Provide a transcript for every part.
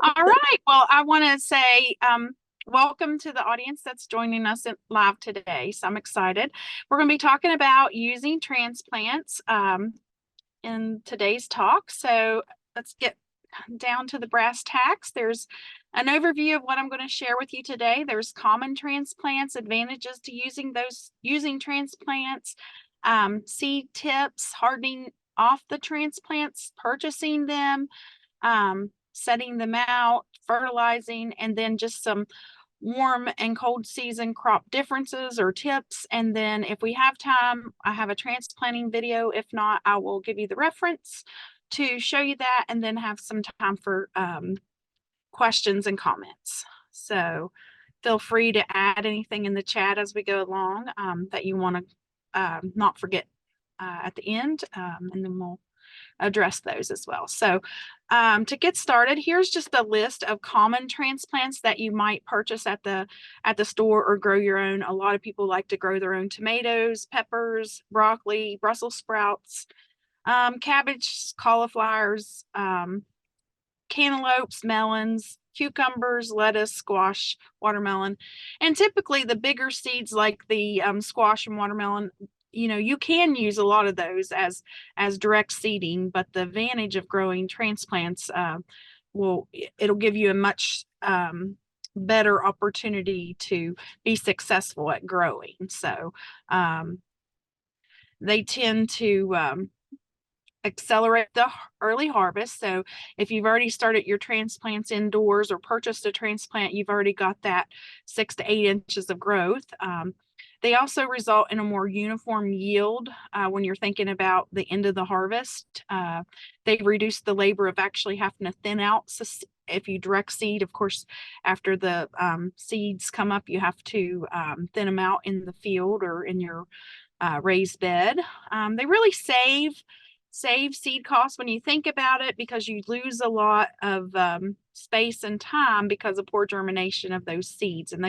All right. Well, I want to say welcome to the audience that's joining us live today. So I'm excited. We're going to be talking about using transplants in today's talk. So let's get down to the brass tacks. There's an overview of what I'm going to share with you today. There's common transplants, advantages to using transplants, seed tips, hardening off the transplants, purchasing them, setting them out, fertilizing, and then just some warm and cold season crop differences or tips. And then if we have time, I have a transplanting video. If not, I will give you the reference to show you that and then have some time for questions and comments. So feel free to add anything in the chat as we go along that you want to not forget at the end, and then we'll address those as well. So to get started, here's just a list of common transplants that you might purchase at the store or grow your own. A lot of people like to grow their own tomatoes, peppers, broccoli, Brussels sprouts, cabbage, cauliflowers, cantaloupes, melons, cucumbers, lettuce, squash, watermelon. And typically the bigger seeds like the squash and watermelon, you can use a lot of those as direct seeding, but the advantage of growing transplants it'll give you a much better opportunity to be successful at growing. So they tend to accelerate the early harvest. So if you've already started your transplants indoors or purchased a transplant, you've already got that 6 to 8 inches of growth. They also result in a more uniform yield when you're thinking about the end of the harvest. They reduce the labor of actually having to thin out. So if you direct seed, of course, after the seeds come up, you have to thin them out in the field or in your raised bed. They really save seed costs when you think about it, because you lose a lot of space and time because of poor germination of those seeds, and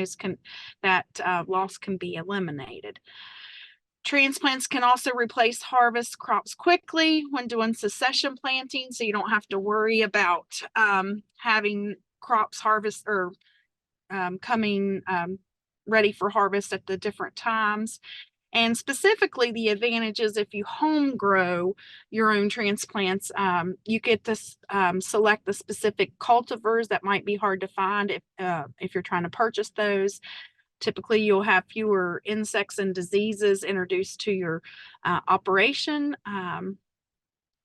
that loss can be eliminated. Transplants can also replace harvest crops quickly when doing succession planting, so you don't have to worry about having crops harvest or coming ready for harvest at the different times. And specifically, the advantages if you home grow your own transplants, you get to select the specific cultivars that might be hard to find if you're trying to purchase those. Typically, you'll have fewer insects and diseases introduced to your operation. And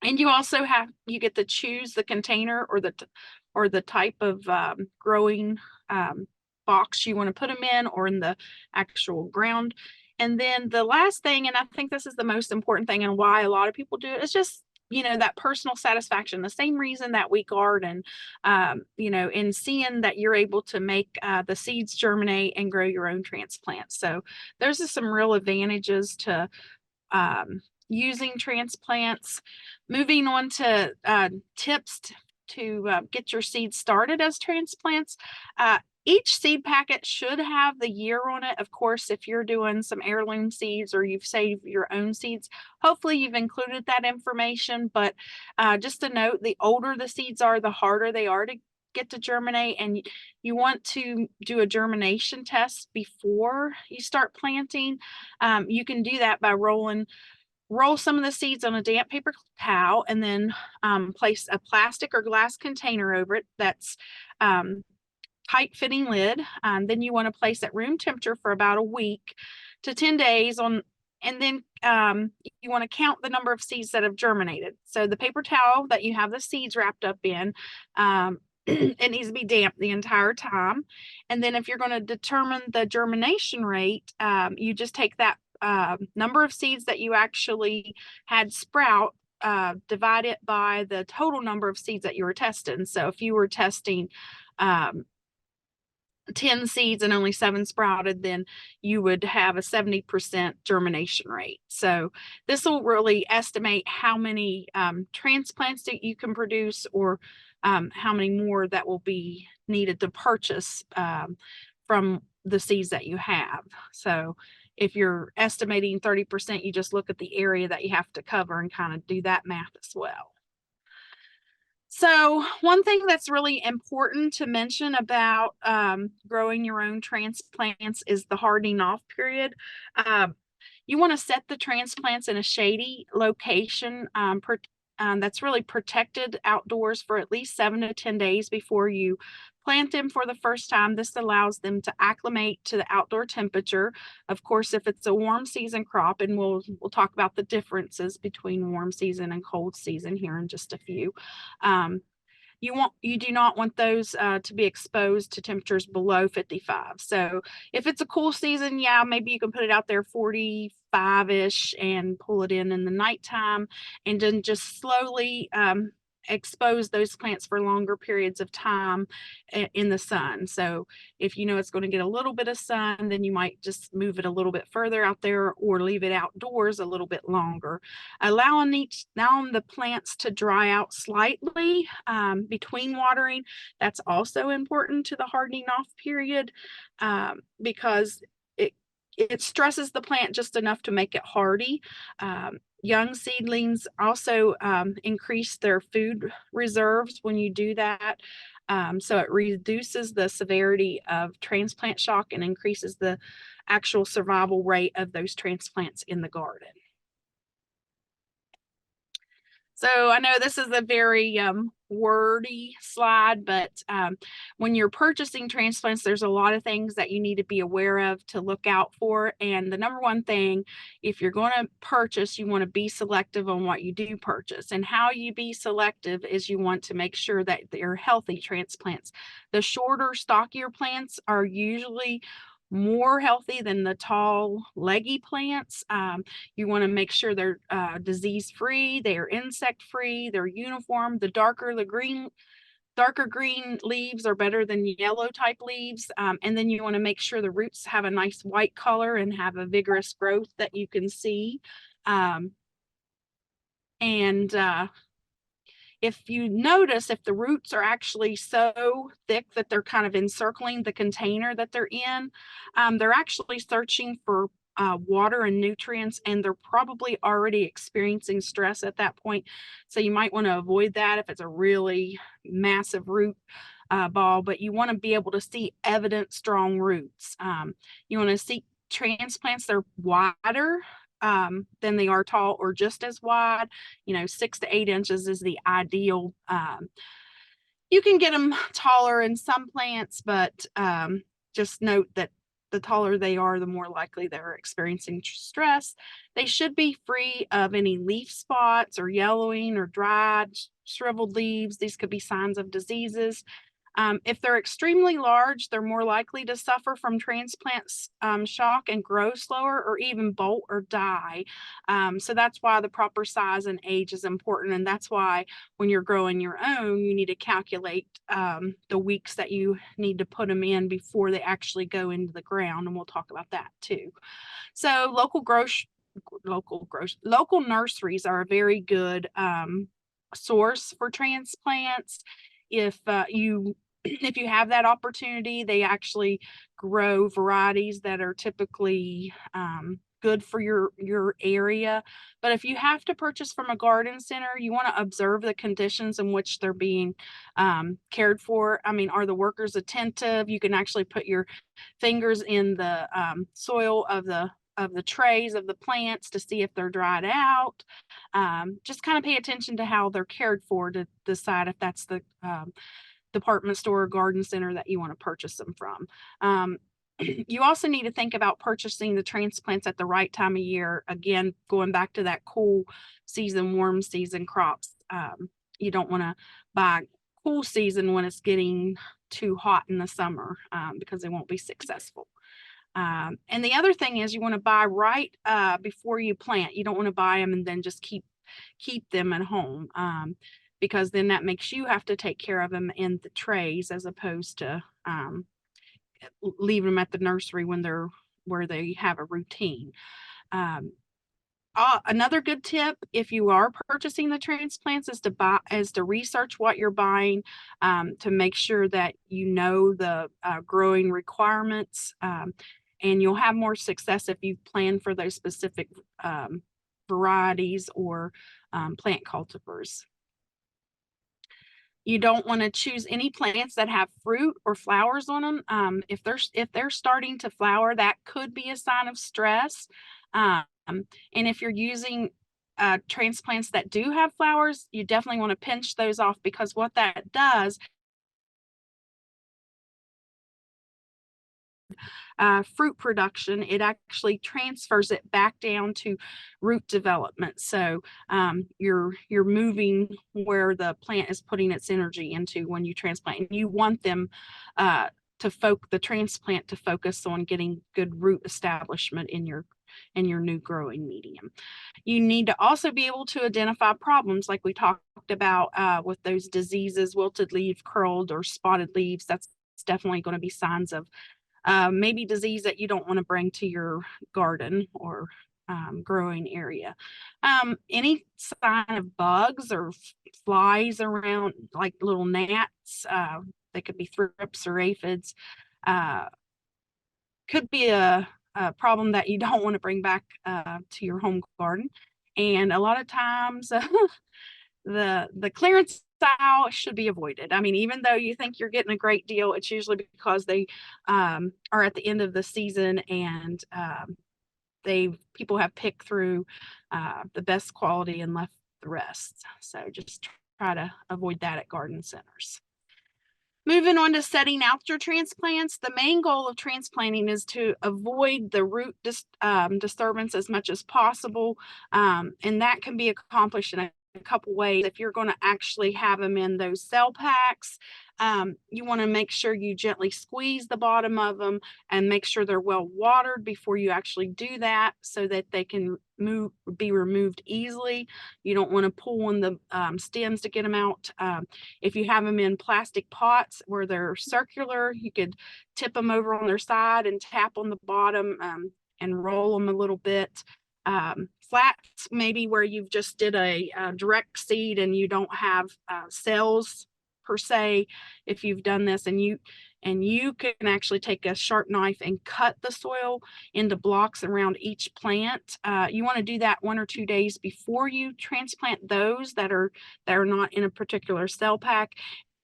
you get to choose the container or the type of growing box you want to put them in, or in the actual ground. And then the last thing, and I think this is the most important thing and why a lot of people do it, is just, that personal satisfaction. The same reason that we garden, in seeing that you're able to make the seeds germinate and grow your own transplants. So there's just some real advantages to using transplants. Moving on to tips to get your seeds started as transplants. Each seed packet should have the year on it. Of course, if you're doing some heirloom seeds or you've saved your own seeds, hopefully you've included that information. But just a note, the older the seeds are, the harder they are to get to germinate. And you want to do a germination test before you start planting. You can do that by roll some of the seeds on a damp paper towel, and then place a plastic or glass container over it that's tight fitting lid. Then you want to place at room temperature for about a week to 10 days and then you want to count the number of seeds that have germinated. So the paper towel that you have the seeds wrapped up in, it needs to be damp the entire time. And then if you're going to determine the germination rate, you just take that number of seeds that you actually had sprout, divide it by the total number of seeds that you were testing. So if you were testing 10 seeds and only 7 sprouted, then you would have a 70% germination rate. So this will really estimate how many transplants that you can produce, or how many more that will be needed to purchase from the seeds that you have. So if you're estimating 30%, you just look at the area that you have to cover and kind of do that math as well. So one thing that's really important to mention about growing your own transplants is the hardening off period. Um, you want to set the transplants in a shady location that's really protected outdoors for at least 7 to 10 days before you plant them for the first time. This allows them to acclimate to the outdoor temperature. Of course, if it's a warm season crop, and we'll talk about the differences between warm season and cold season here in just a few. Um, you do not want those to be exposed to temperatures below 55. So if it's a cool season, yeah, maybe you can put it out there 45-ish and pull it in the nighttime, and then just slowly expose those plants for longer periods of time in the sun. So if you know it's going to get a little bit of sun, then you might just move it a little bit further out there or leave it outdoors a little bit longer. Allowing the plants to dry out slightly between watering. That's also important to the hardening off period because it stresses the plant just enough to make it hardy. Young seedlings also increase their food reserves when you do that. So it reduces the severity of transplant shock and increases the actual survival rate of those transplants in the garden. So I know this is a very wordy slide, but when you're purchasing transplants, there's a lot of things that you need to be aware of to look out for. And the number one thing, if you're going to purchase, you want to be selective on what you do purchase. And how you be selective is you want to make sure that they're healthy transplants. The shorter, stockier plants are usually more healthy than the tall, leggy plants. You want to make sure they're disease-free, they are insect-free, they're uniform. The darker green leaves are better than yellow type leaves. And then you want to make sure the roots have a nice white color and have a vigorous growth that you can see. If you notice, if the roots are actually so thick that they're kind of encircling the container that they're in, they're actually searching for water and nutrients, and they're probably already experiencing stress at that point. So you might want to avoid that if it's a really massive root ball, but you want to be able to see evident strong roots. You want to see transplants, they're wider than they are tall or just as wide. 6 to 8 inches is the ideal. You can get them taller in some plants, but just note that the taller they are, the more likely they're experiencing stress. They should be free of any leaf spots or yellowing or dried, shriveled leaves. These could be signs of diseases. If they're extremely large, they're more likely to suffer from transplant shock and grow slower or even bolt or die. So that's why the proper size and age is important. And that's why when you're growing your own, you need to calculate the weeks that you need to put them in before they actually go into the ground. And we'll talk about that too. So local nurseries are a very good source for transplants. If you have that opportunity, they actually grow varieties that are typically good for your area. But if you have to purchase from a garden center, you want to observe the conditions in which they're being cared for. I mean, are the workers attentive? You can actually put your fingers in the soil of the trays of the plants to see if they're dried out. Just kind of pay attention to how they're cared for to decide if that's the department store or garden center that you want to purchase them from. You also need to think about purchasing the transplants at the right time of year. Again, going back to that cool season, warm season crops. You don't want to buy cool season when it's getting too hot in the summer because they won't be successful. And the other thing is you want to buy right before you plant. You don't want to buy them and then just keep them at home because then that makes you have to take care of them in the trays as opposed to leave them at the nursery where they have a routine. Another good tip, if you are purchasing the transplants, is to research what you're buying to make sure that you know the growing requirements, and you'll have more success if you plan for those specific varieties or plant cultivars. You don't want to choose any plants that have fruit or flowers on them. If they're starting to flower, that could be a sign of stress. And if you're using transplants that do have flowers, you definitely want to pinch those off, because what that does, fruit production, it actually transfers it back down to root development. So you're moving where the plant is putting its energy into when you transplant, and you want them the transplant to focus on getting good root establishment in your new growing medium. You need to also be able to identify problems like we talked about with those diseases, wilted leaf, curled, or spotted leaves. That's definitely going to be signs of maybe disease that you don't want to bring to your garden or growing area. Any sign of bugs or flies around, like little gnats, they could be thrips or aphids, could be a problem that you don't want to bring back to your home garden. And a lot of times the clearance aisle should be avoided. I mean, even though you think you're getting a great deal, it's usually because they are at the end of the season, and people have picked through the best quality and left the rest. So just try to avoid that at garden centers. Moving on to setting out your transplants, the main goal of transplanting is to avoid the root disturbance as much as possible, and that can be accomplished in a couple ways. If you're going to actually have them in those cell packs, you want to make sure you gently squeeze the bottom of them and make sure they're well watered before you actually do that, so that they can be removed easily. You don't want to pull on the stems to get them out. If you have them in plastic pots where they're circular, you could tip them over on their side and tap on the bottom and roll them a little bit. Flats, maybe where you've just did a direct seed and you don't have cells per se. If you've done this, and you can actually take a sharp knife and cut the soil into blocks around each plant. You want to do that 1 or 2 days before you transplant those that are not in a particular cell pack,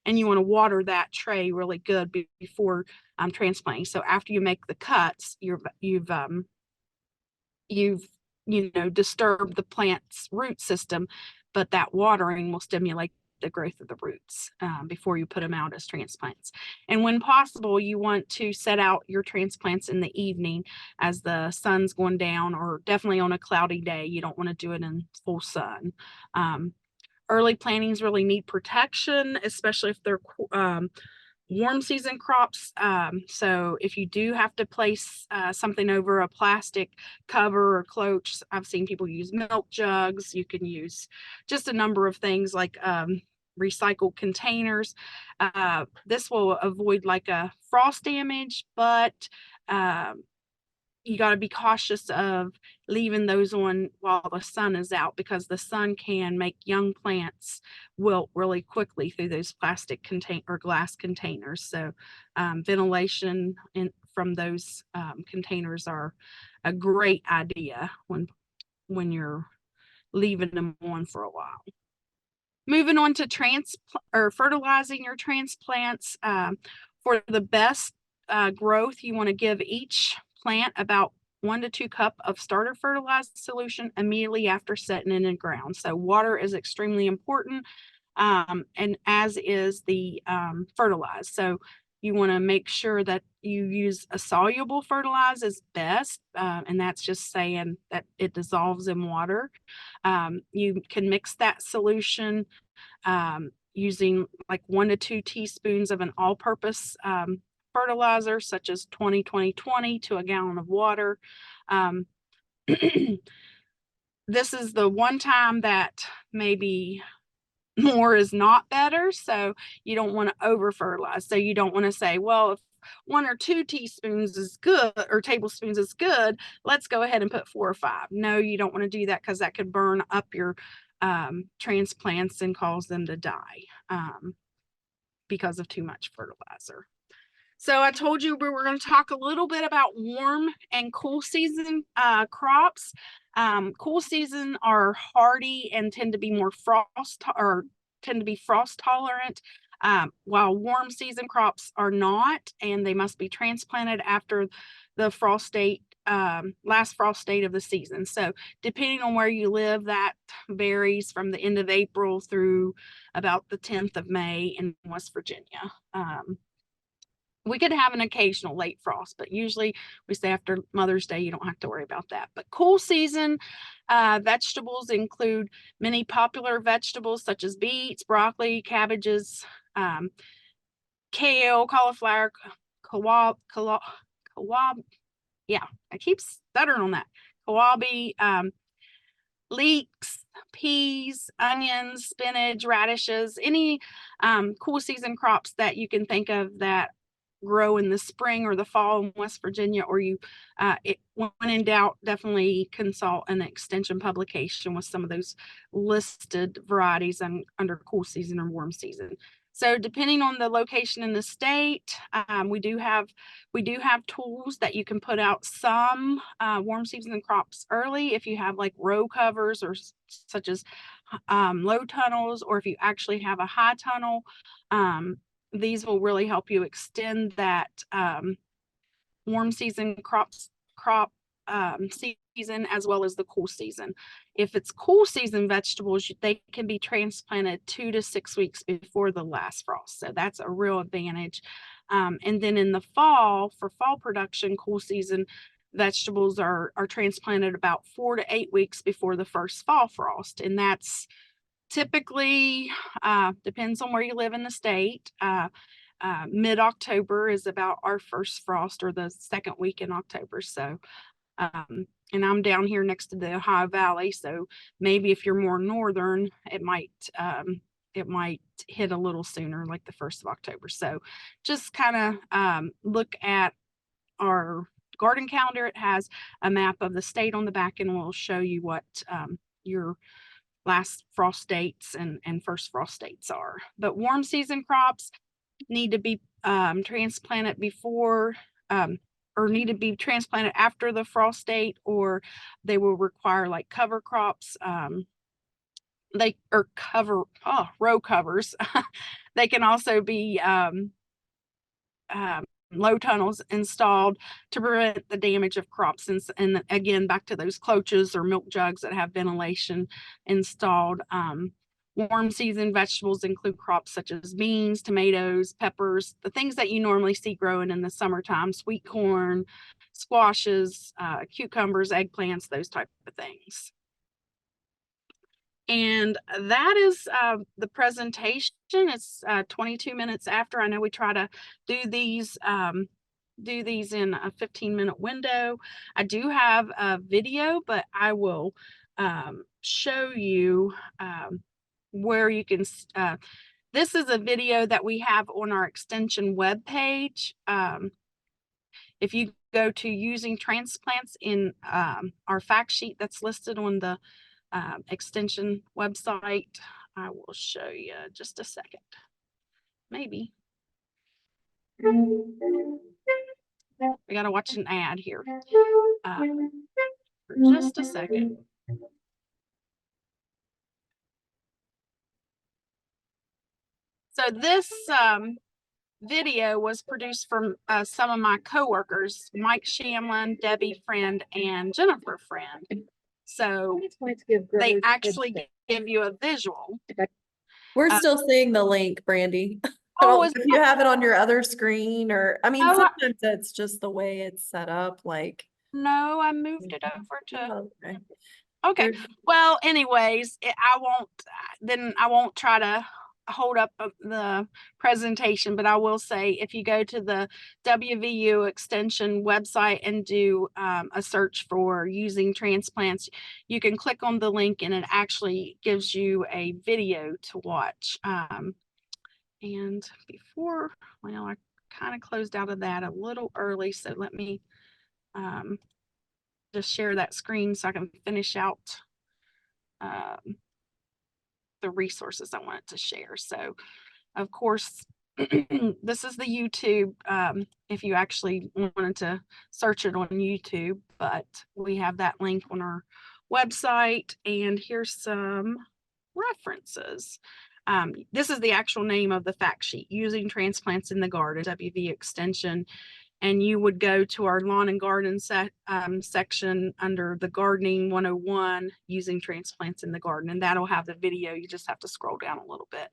and you want to water that tray really good before transplanting. So after you make the cuts, you've disturbed the plant's root system, but that watering will stimulate the growth of the roots before you put them out as transplants. And when possible, you want to set out your transplants in the evening as the sun's going down, or definitely on a cloudy day. You don't want to do it in full sun. Early plantings really need protection, especially if they're warm season crops. So if you do have to place something over a plastic cover or cloak, I've seen people use milk jugs. You can use just a number of things like recycled containers. This will avoid like a frost damage, but you got to be cautious of leaving those on while the sun is out, because the sun can make young plants wilt really quickly through those plastic or glass containers. So ventilation from those containers are a great idea when you're leaving them on for a while. Moving on to fertilizing your transplants. For the best growth, you want to give each plant about 1 to 2 cups of starter fertilized solution immediately after setting in the ground. So water is extremely important, and as is the fertilizer. So you want to make sure that you use a soluble fertilizer is best, and that's just saying that it dissolves in water. You can mix that solution using like 1 to 2 teaspoons of an all-purpose fertilizer, such as 20-20-20 to a gallon of water. This is the one time that maybe more is not better. So you don't want to over fertilize. So you don't want to say, well, if 1 or 2 teaspoons is good, or tablespoons is good, let's go ahead and put 4 or 5. No, you don't want to do that, because that could burn up your transplants and cause them to die because of too much fertilizer. So I told you we were going to talk a little bit about warm and cool season crops. Cool season are hardy and tend to be more frost or tend to be frost tolerant, while warm season crops are not, and they must be transplanted after the frost date, last frost date of the season. So depending on where you live, that varies from the end of April through about the 10th of May in West Virginia. We could have an occasional late frost, but usually we say after Mother's Day, you don't have to worry about that. But cool season vegetables include many popular vegetables such as beets, broccoli, cabbages, kale, cauliflower, yeah, I keep stuttering on that. Kawabi, leeks, peas, onions, spinach, radishes, any cool season crops that you can think of that grow in the spring or the fall in West Virginia, or when in doubt, definitely consult an extension publication with some of those listed varieties under cool season or warm season. So depending on the location in the state, we do have tools that you can put out some warm season crops early if you have like row covers or such as low tunnels, or if you actually have a high tunnel. These will really help you extend that warm season crop season as well as the cool season. If it's cool season vegetables, they can be transplanted 2 to 6 weeks before the last frost. So that's a real advantage. And then in the fall, for fall production, cool season vegetables are transplanted about 4 to 8 weeks before the first fall frost. And that's typically, depends on where you live in the state. Mid-October is about our first frost, or the second week in October. So, and I'm down here next to the Ohio Valley, so maybe if you're more northern, it might hit a little sooner, like the 1st of October. So just kind of look at our garden calendar. It has a map of the state on the back, and will show you what your last frost dates and first frost dates are. But warm season crops need to be transplanted before or need to be transplanted after the frost date, or they will require like cover crops. Row covers. They can also be low tunnels installed to prevent the damage of crops. And again, back to those cloches or milk jugs that have ventilation installed. Warm season vegetables include crops such as beans, tomatoes, peppers, the things that you normally see growing in the summertime: sweet corn, squashes, cucumbers, eggplants, those type of things. And that is the presentation. It's 22 minutes after. I know we try to do these in a 15-minute window. I do have a video, but I will show you where you can. This is a video that we have on our extension webpage. If you go to using transplants in our fact sheet that's listed on the extension website, I will show you just a second. Maybe. I gotta watch an ad here for just a second. So this video was produced from some of my coworkers, Mike Shamlin, Debbie Friend, and Jennifer Friend. So they actually give you a visual. We're still seeing the link, Brandy. Oh, if you have it on your other screen, or I mean, sometimes it's just the way it's set up. Like, no, I moved it over to. Okay. Okay. Well, anyways, I won't try to hold up the presentation, but I will say, if you go to the WVU extension website and do a search for using transplants, you can click on the link and it actually gives you a video to watch. And before, well, I kind of closed out of that a little early, so let me just share that screen so I can finish out the resources I wanted to share. So, of course, this is the YouTube, if you actually wanted to search it on YouTube, but we have that link on our website, and here's some references. This is the actual name of the fact sheet, Using Transplants in the Garden, WV extension. And you would go to our lawn and garden section under the gardening 101, Using Transplants in the Garden, and that'll have the video. You just have to scroll down a little bit.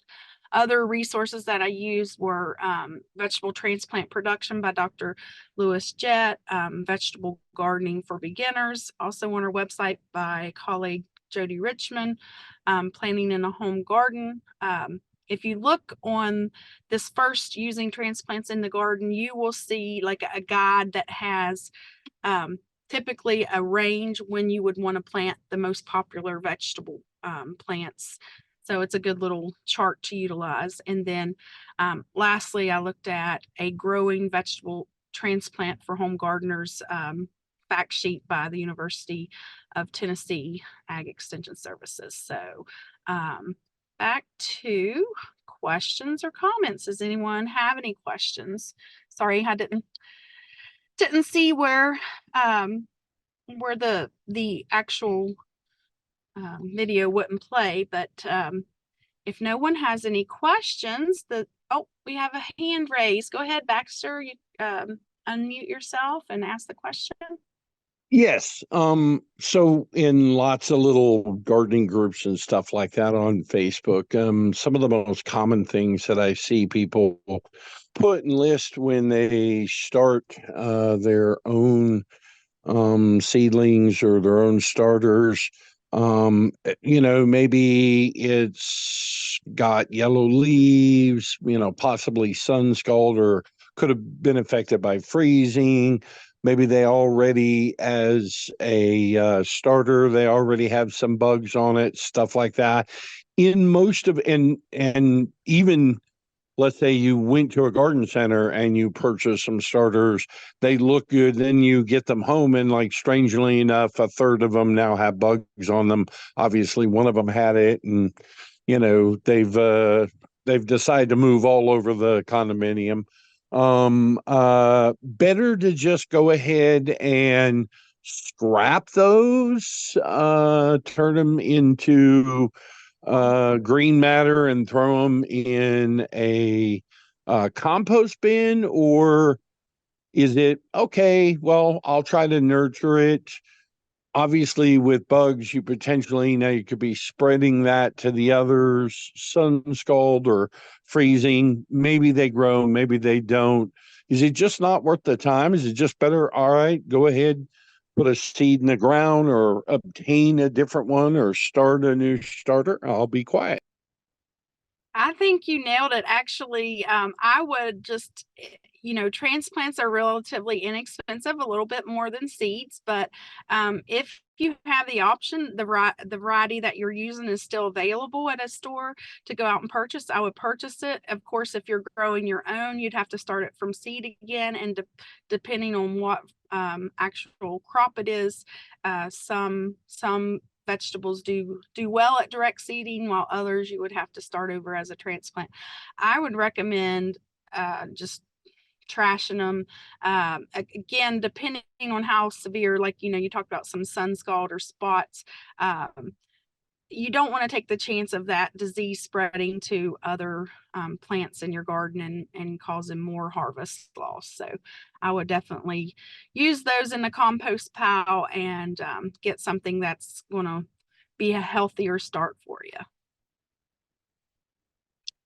Other resources that I used were Vegetable Transplant Production by Dr. Lewis Jett, Vegetable Gardening for Beginners, also on our website by colleague Jody Richmond, Planting in a Home Garden. If you look on this first Using Transplants in the Garden, you will see like a guide that has typically a range when you would want to plant the most popular vegetable plants. So it's a good little chart to utilize. And then lastly, I looked at a Growing Vegetable Transplant for Home Gardeners fact sheet by the University of Tennessee Ag Extension Services. So back to questions or comments. Does anyone have any questions? Sorry, I didn't see where the actual video wouldn't play, but if no one has any questions, we have a hand raised. Go ahead, Baxter. You unmute yourself and ask the question. Yes. So in lots of little gardening groups and stuff like that on Facebook, some of the most common things that I see people put and list when they start their own seedlings or their own starters, maybe it's got yellow leaves, possibly sun scald, or could have been affected by freezing. Maybe they already, as a starter, they already have some bugs on it, stuff like that. In most of, and even, let's say you went to a garden center and you purchased some starters, they look good, then you get them home, and like strangely enough, a third of them now have bugs on them. Obviously, one of them had it, and they've decided to move all over the condominium. Better to just go ahead and scrap those, turn them into green matter and throw them in a compost bin? Or is it okay, well, I'll try to nurture it? Obviously, with bugs, you could be spreading that to the others, sun scald or freezing. Maybe they grow, maybe they don't. Is it just not worth the time? Is it just better, all right, go ahead, put a seed in the ground, or obtain a different one, or start a new starter? I'll be quiet. I think you nailed it. Actually, I would just, transplants are relatively inexpensive, a little bit more than seeds, but if you have the option, the variety that you're using is still available at a store to go out and purchase, I would purchase it. Of course, if you're growing your own, you'd have to start it from seed again, and depending on what actual crop it is, some vegetables do well at direct seeding, while others you would have to start over as a transplant. I would recommend just trashing them. Again, depending on how severe, like, you talked about some sun scald or spots, you don't want to take the chance of that disease spreading to other plants in your garden and causing more harvest loss. So I would definitely use those in the compost pile and get something that's going to be a healthier start for you.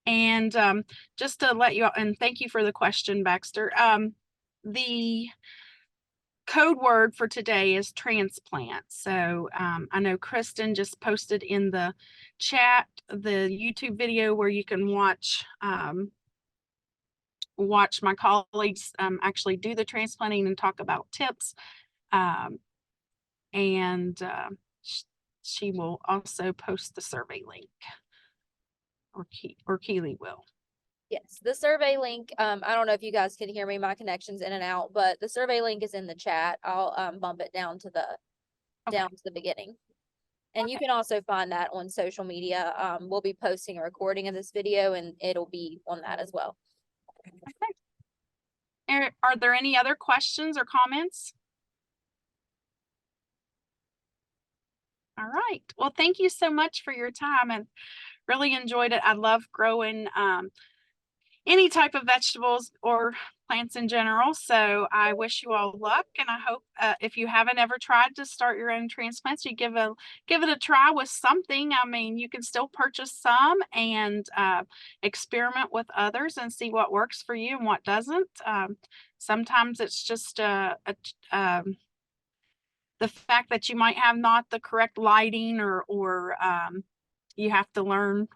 And just to let you, and thank you for the question, Baxter. The code word for today is transplant. So I know Kristen just posted in the chat the YouTube video where you can watch my colleagues actually do the transplanting and talk about tips. She will also post the survey link, or Keely will. Yes, the survey link, I don't know if you guys can hear me, my connection's in and out, but the survey link is in the chat. I'll bump it down to the beginning. And you can also find that on social media. We'll be posting a recording of this video, and it'll be on that as well. Okay. Are there any other questions or comments? All right. Well, thank you so much for your time. And really enjoyed it. I love growing any type of vegetables or plants in general. So I wish you all luck, and I hope if you haven't ever tried to start your own transplants, you give it a try with something. I mean, you can still purchase some and experiment with others and see what works for you and what doesn't. Sometimes it's just the fact that you might have not the correct lighting, or you have to learn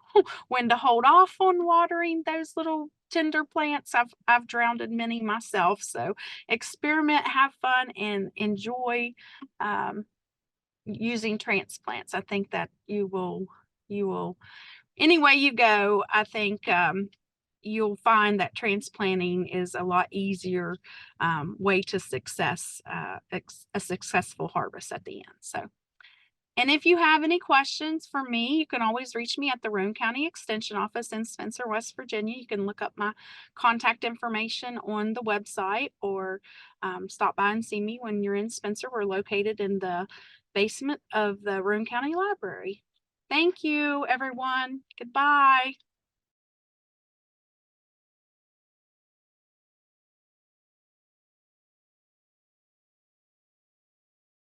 when to hold off on watering those little tender plants. I've drowned in many myself. So experiment, have fun, and enjoy using transplants. I think that you will any way you go, I think you'll find that transplanting is a lot easier way to a successful harvest at the end. So, and if you have any questions for me, you can always reach me at the Roane County Extension Office in Spencer, West Virginia. You can look up my contact information on the website, or stop by and see me when you're in Spencer. We're located in the basement of the Roane County Library. Thank you, everyone. Goodbye.